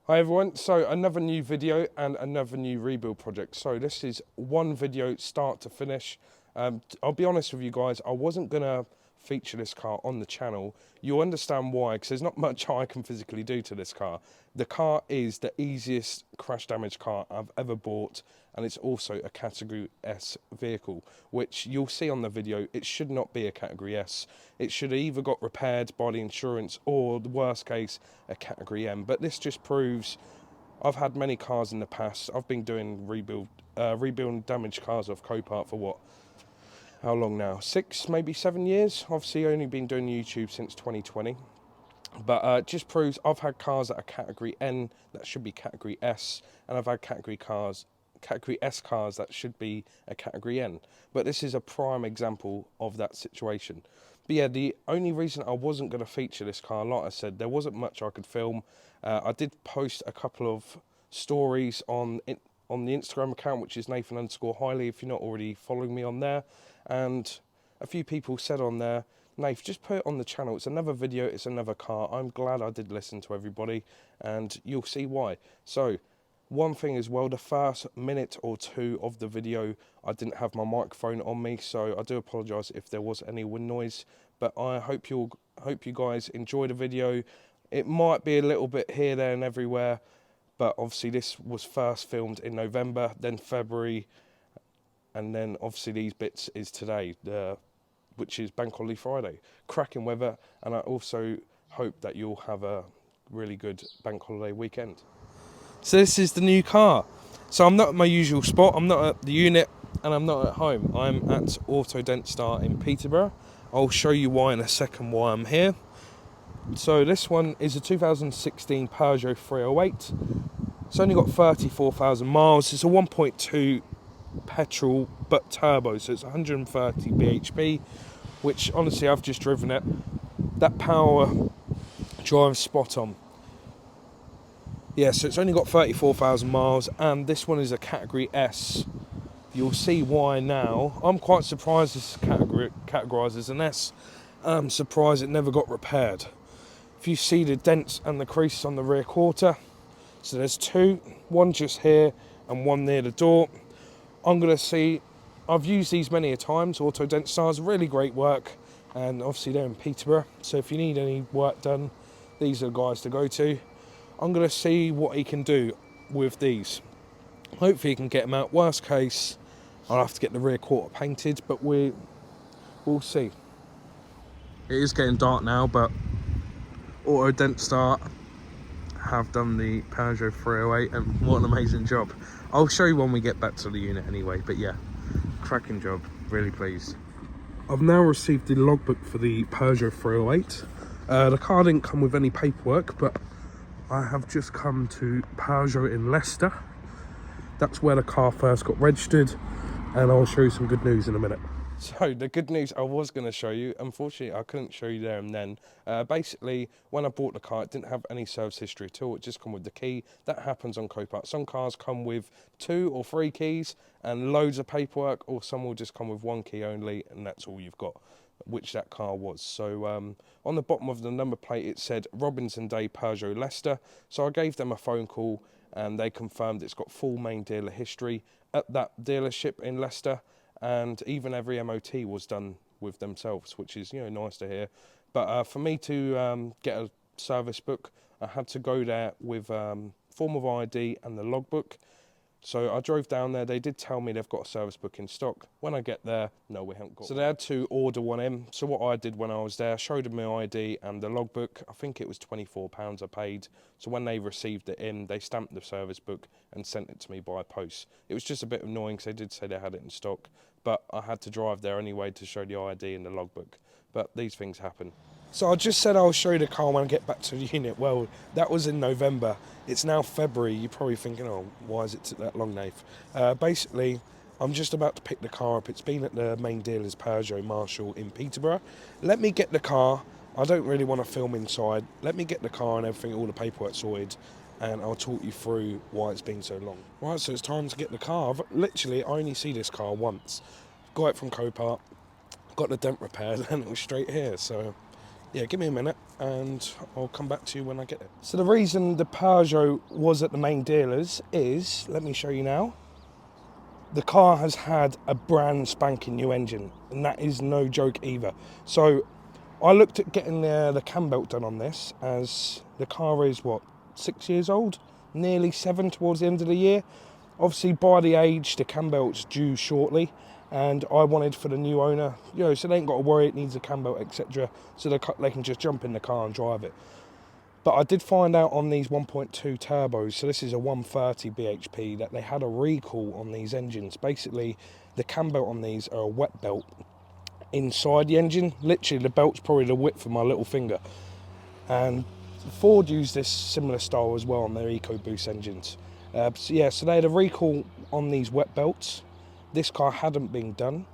Hi everyone, so another new video and another new rebuild project. So this is one video start to finish. I'll be honest with you guys, I wasn't going to feature this car on the channel. You'll understand why, because there's not much I can physically do to this car. The car is the easiest crash damage car I've ever bought, and it's also a Category S vehicle, which you'll see on the video. It should not be a Category S. It should have either got repaired by the insurance or, the worst case, a Category M. But this just proves I've had many cars in the past. I've been doing rebuilding damaged cars off Copart for what? How long now? 6, maybe 7 years. Obviously, only been doing YouTube since 2020. But it just proves I've had cars that are Category N that should be Category S, and I've had Category S cars that should be a Category N. But this is a prime example of that situation. But yeah, the only reason I wasn't going to feature this car, like I said, there wasn't much I could film. I did post a couple of stories on the Instagram account, which is Nathan_Hiley, if you're not already following me on there. And a few people said on there, Nath, just put it on the channel. It's another video, it's another car. I'm glad I did listen to everybody, and you'll see why. So, one thing as well, the first minute or two of the video, I didn't have my microphone on me, so I do apologise if there was any wind noise. But I hope you guys enjoy the video. It might be a little bit here, there, and everywhere, but obviously this was first filmed in November, then February, and then obviously these bits is today, which is Bank Holiday Friday. Cracking weather, and I also hope that you'll have a really good Bank Holiday weekend. So this is the new car. So I'm not at my usual spot, I'm not at the unit, and I'm not at home. I'm at Auto Dent Star in Peterborough. I'll show you why in a second why I'm here. So this one is a 2016 Peugeot 308. It's only got 34,000 miles. It's a 1.2 petrol but turbo, so it's 130 bhp, which honestly I've just driven it. That power drives spot on. Yeah, so it's only got 34,000 miles, and this one is a Category S. You'll see why now. I'm quite surprised this is categorised as an S. I'm surprised it never got repaired. If you see the dents and the creases on the rear quarter, so there's two, one just here and one near the door. I'm going to see, I've used these many a times. Auto Dent Stars, really great work, and obviously they're in Peterborough, so if you need any work done, these are the guys to go to. I'm going to see what he can do with these. Hopefully he can get them out. Worst case, I'll have to get the rear quarter painted, but we'll see. It is getting dark now, but Auto Dent Star have done the Peugeot 308, and what an amazing job. I'll show you when we get back to the unit anyway, but yeah, cracking job, really pleased. I've now received the logbook for the Peugeot 308. The car didn't come with any paperwork, but I have just come to Peugeot in Leicester. That's where the car first got registered, and I'll show you some good news in a minute. So the good news I was going to show you, unfortunately I couldn't show you there and then. Basically, when I bought the car, it didn't have any service history at all. It just come with the key. That happens on Copart. Some cars come with 2 or 3 keys and loads of paperwork, or some will just come with 1 key only, and that's all you've got, which that car was. So on the bottom of the number plate it said Robinson Day Peugeot Leicester. So I gave them a phone call, and they confirmed it's got full main dealer history at that dealership in Leicester. And even every MOT was done with themselves, which is, you know, nice to hear. But for me to get a service book, I had to go there with form of ID and the logbook. So I drove down there. They did tell me they've got a service book in stock. When I get there, no, we haven't got. So they had to order one in. So what I did when I was there, I showed them my ID and the logbook. I think it was £24 I paid. So when they received it in, they stamped the service book and sent it to me by post. It was just a bit annoying because they did say they had it in stock, but I had to drive there anyway to show the ID and the logbook. But these things happen. So I just said I'll show you the car when I get back to the unit. Well, that was in November. It's now February. You're probably thinking, oh, why is it took that long, Nath? Basically, I'm just about to pick the car up. It's been at the main dealer's Peugeot Marshall in Peterborough. Let me get the car. I don't really want to film inside. Let me get the car and everything, all the paperwork sorted, and I'll talk you through why it's been so long. Right, so it's time to get the car. Literally, I only see this car once. Got it from Copart, got the dent repaired, and it was straight here, so Yeah, give me a minute and I'll come back to you when I get it. So the reason the Peugeot was at the main dealers is, let me show you now. The car has had a brand spanking new engine, and that is no joke either. So I looked at getting the cam belt done on this, as the car is, what, 6 years old? Nearly 7 towards the end of the year. Obviously, by the age, the cam belt's due shortly, and I wanted for the new owner, you know, so they ain't got to worry it needs a cam belt, etc. So they can just jump in the car and drive it. But I did find out on these 1.2 turbos, so this is a 130 bhp, that they had a recall on these engines. Basically, the cam belt on these are a wet belt inside the engine. Literally, the belt's probably the width of my little finger. And Ford used this similar style as well on their EcoBoost engines. So they had a recall on these wet belts. This car hadn't been done.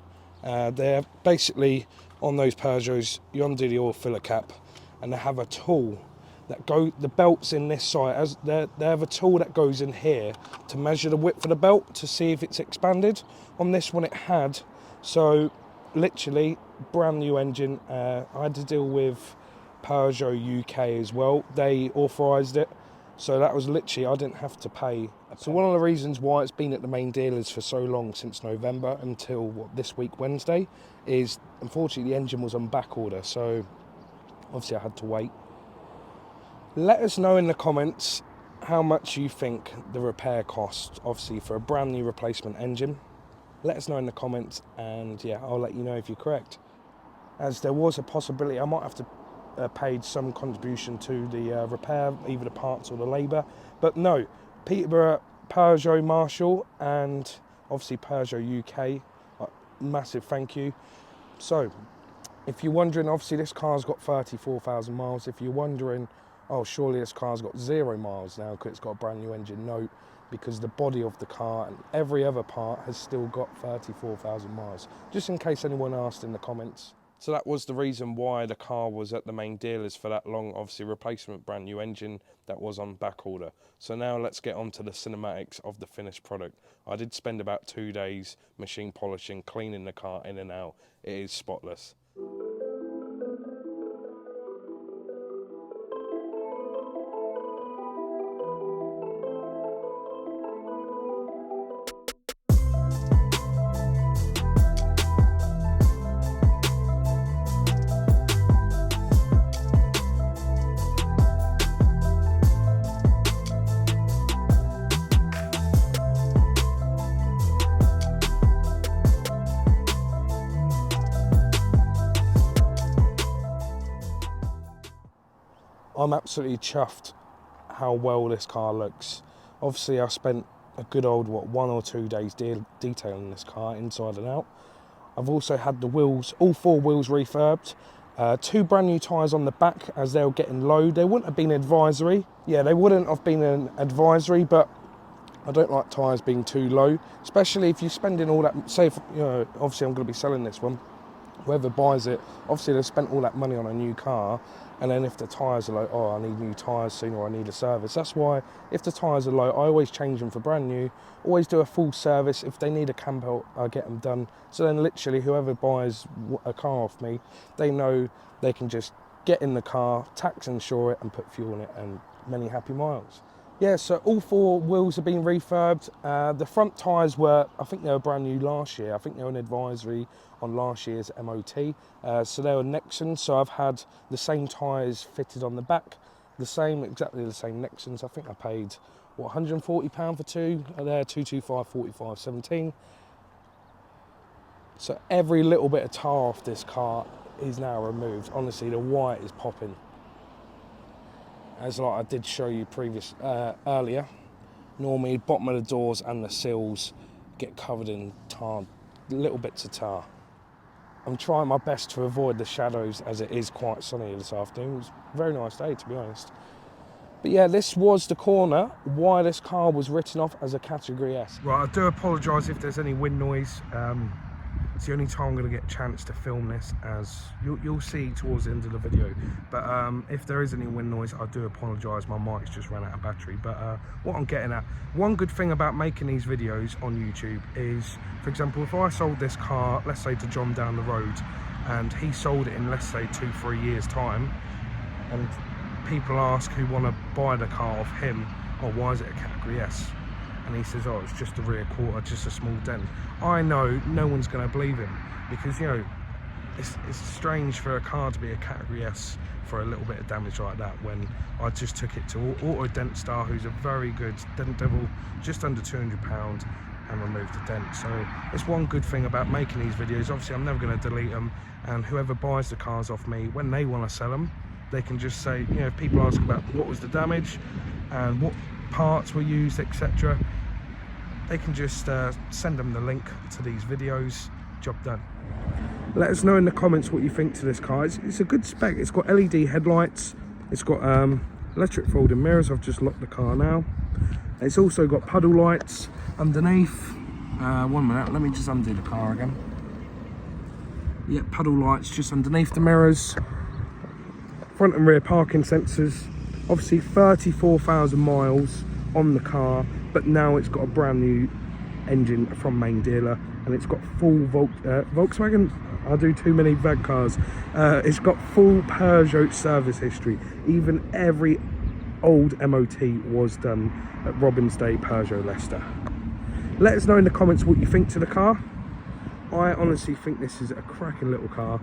They're basically on those Peugeots, you undo the oil filler cap, and they have a tool that the belts in this side, as they have a tool that goes in here to measure the width of the belt to see if it's expanded. On this one it had, so literally brand new engine. I had to deal with Peugeot UK as well. They authorised it, so that was literally, I didn't have to pay. So one of the reasons why it's been at the main dealers for so long, since November until this week Wednesday, is unfortunately the engine was on back order, so obviously I had to wait. Let us know in the comments how much you think the repair cost, obviously for a brand new replacement engine. Let us know in the comments, and yeah, I'll let you know if you're correct. As there was a possibility I might have to paid some contribution to the repair, either the parts or the labour. But no, Peterborough, Peugeot Marshall, and obviously Peugeot UK, massive thank you. So, if you're wondering, obviously this car's got 34,000 miles. If you're wondering, oh, surely this car's got 0 miles now because it's got a brand new engine. No, because the body of the car and every other part has still got 34,000 miles. Just in case anyone asked in the comments. So that was the reason why the car was at the main dealers for that long. Obviously replacement brand new engine that was on back order. So now let's get on to the cinematics of the finished product. I did spend about 2 days machine polishing, cleaning the car in and out. It is spotless. I'm absolutely chuffed how well this car looks. Obviously I spent a good old 1 or 2 days detailing this car inside and out. I've also had the wheels, all 4 wheels refurbed. 2 brand new tyres on the back as they were getting low. They wouldn't have been advisory. Yeah, they wouldn't have been an advisory, but I don't like tyres being too low, especially if you're spending all that, say, obviously I'm going to be selling this one. Whoever buys it, obviously they've spent all that money on a new car, and then if the tyres are like, oh, I need new tyres soon, or I need a service. That's why if the tyres are low, I always change them for brand new, always do a full service. If they need a cam belt, I get them done. So then literally whoever buys a car off me, they know they can just get in the car, tax insure it, and put fuel in it, and many happy miles. Yeah, so all 4 wheels have been refurbed. The front tyres were, I think they were brand new last year. I think they were an advisory on last year's MOT. So they were Nexans, so I've had the same tyres fitted on the back, exactly the same Nexans. I think I paid, what, £140 for 2? They're 225, 45, 17. So every little bit of tar off this car is now removed. Honestly, the white is popping. As like I did show you earlier, normally bottom of the doors and the sills get covered in tar, little bits of tar. I'm trying my best to avoid the shadows as it is quite sunny this afternoon. It was a very nice day, to be honest. But yeah, this was the corner why this car was written off as a Category S. Right, I do apologise if there's any wind noise. It's the only time I'm going to get a chance to film this, as you'll see towards the end of the video. But if there is any wind noise, I do apologise. My mic's just ran out of battery. But what I'm getting at, one good thing about making these videos on YouTube is, for example, if I sold this car, let's say to John down the road, and he sold it in, let's say, 2-3 years time, and people ask who want to buy the car off him, oh, why is it a category S? And he says, oh, it's just a rear quarter, just a small dent. I know no one's going to believe him, because, you know, it's strange for a car to be a category S for a little bit of damage like that, when I just took it to Auto Dent Star, who's a very good dent devil, just under £200, and removed the dent. So it's one good thing about making these videos. Obviously I'm never going to delete them, and whoever buys the cars off me, when they want to sell them, they can just say, you know, if people ask about what was the damage and what parts were used, etc., they can just send them the link to these videos. Job done. Let us know in the comments what you think to this car. It's a good spec. It's got LED headlights, it's got electric folding mirrors. I've just locked the car now. It's also got puddle lights underneath. 1 minute, let me just undo the car again. Yeah, puddle lights just underneath the mirrors. Front and rear parking sensors. Obviously 34,000 miles on the car, but now it's got a brand new engine from main dealer, and it's got full Volkswagen. I do too many VAG cars. It's got full Peugeot service history. Even every old MOT was done at Robin's Day Peugeot Leicester. Let us know in the comments what you think to the car. I honestly think this is a cracking little car.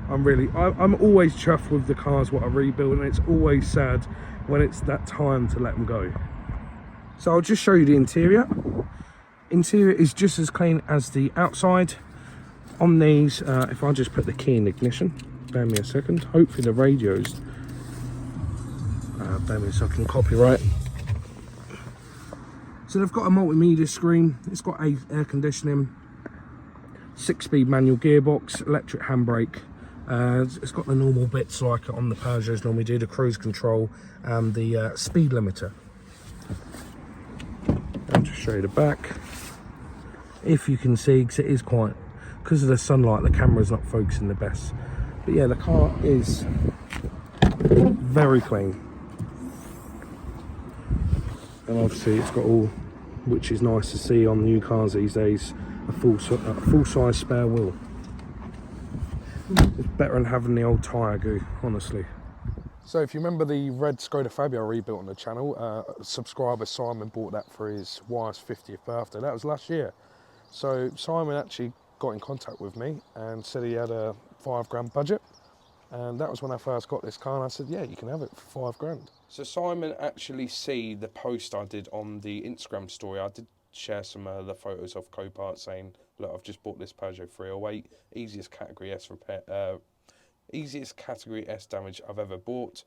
I'm always chuffed with the cars what I rebuild, and it's always sad when it's that time to let them go. So I'll just show you the interior. Interior is just as clean as the outside. On these, if I just put the key in ignition, bear me a second, hopefully the radio's, bear me a second, copyright. So they've got a multimedia screen, it's got air conditioning, 6-speed manual gearbox, electric handbrake. It's got the normal bits like on the Peugeots normally do, the cruise control and the speed limiter. I'll just show you the back. If you can see, because it is quite, because of the sunlight, the camera's not focusing the best. But yeah, the car is very clean. And obviously it's got all, which is nice to see on new cars these days, a full-size spare wheel. It's better than having the old tyre goo, honestly. So if you remember the red Skoda Fabia I rebuilt on the channel, subscriber Simon bought that for his wife's 50th birthday. That was last year. So Simon actually got in contact with me and said he had a £5 budget, and that was when I first got this car, and I said, yeah, you can have it for £5. So Simon actually see the post I did on the Instagram story. I did share some of the photos of Copart saying, look, I've just bought this Peugeot 308, easiest category S repair, easiest category S damage I've ever bought,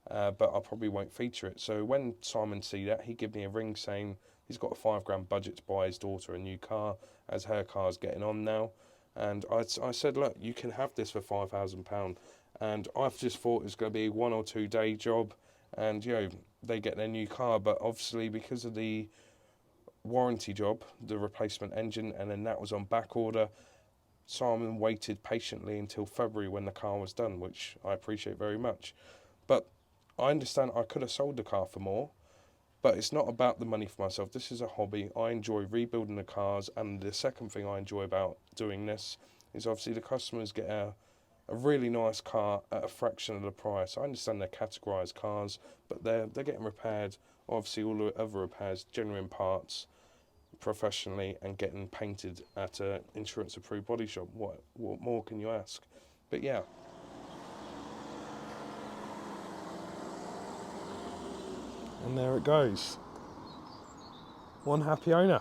but I probably won't feature it. So when Simon see that, he gave me a ring saying he's got a £5 budget to buy his daughter a new car, as her car's getting on now. And I said, look, you can have this for £5,000. And I've just thought it was going to be a 1 or 2 day job, and you know, they get their new car. But obviously because of the warranty job, the replacement engine, and then that was on back order, Simon waited patiently until February when the car was done, which I appreciate very much. But I understand I could have sold the car for more, but it's not about the money for myself. This is a hobby. I enjoy rebuilding the cars, and the second thing I enjoy about doing this is obviously the customers get a really nice car at a fraction of the price. I understand they're categorised cars, but they're getting repaired, obviously all the other repairs, genuine parts, professionally, and getting painted at an insurance approved body shop. What more can you ask? But yeah. And there it goes. One happy owner.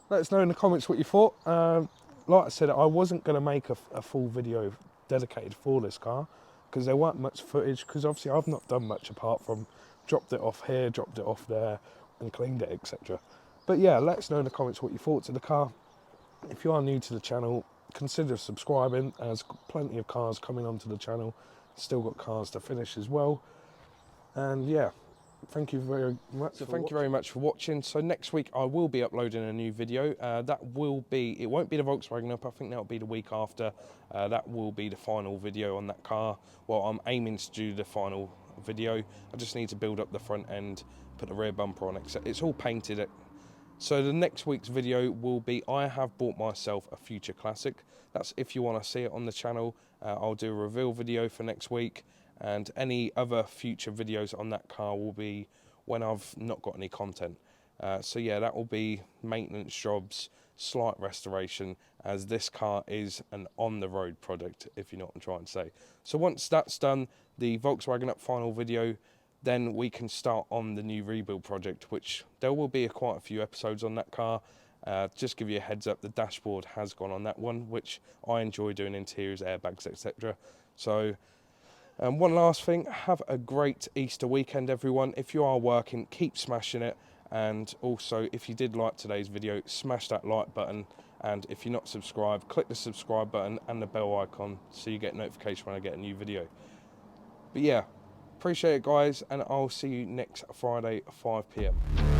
Let us know in the comments what you thought. Like I said, I wasn't going to make a full video dedicated for this car because there weren't much footage, because obviously I've not done much apart from dropped it off here, dropped it off there and cleaned it, etc. But yeah, let us know in the comments what you thought to the car. If you are new to the channel, consider subscribing. There's plenty of cars coming onto the channel. Still got cars to finish as well. And yeah, thank you very much. So thank you very much for watching. So next week I will be uploading a new video. That will be, it won't be the Volkswagen Up, I think that'll be the week after. That will be the final video on that car. Well, I'm aiming to do the final video. I just need to build up the front end, put the rear bumper on it. It's all painted So the next week's video will be I have bought myself a future classic. That's if you want to see it on the channel. I'll do a reveal video for next week, and any other future videos on that car will be when I've not got any content. So yeah, that will be maintenance jobs, slight restoration, as this car is an on-the-road product, if you know what I'm trying to say. So once that's done, the Volkswagen Up final video, then we can start on the new rebuild project, which there will be quite a few episodes on that car. Just give you a heads up, the dashboard has gone on that one, which I enjoy doing, interiors, airbags, etc. So one last thing, have a great Easter weekend, everyone. If you are working, keep smashing it. And also, if you did like today's video, smash that like button. And if you're not subscribed, click the subscribe button and the bell icon so you get notification when I get a new video. But yeah, appreciate it, guys, and I'll see you next Friday, 5 PM.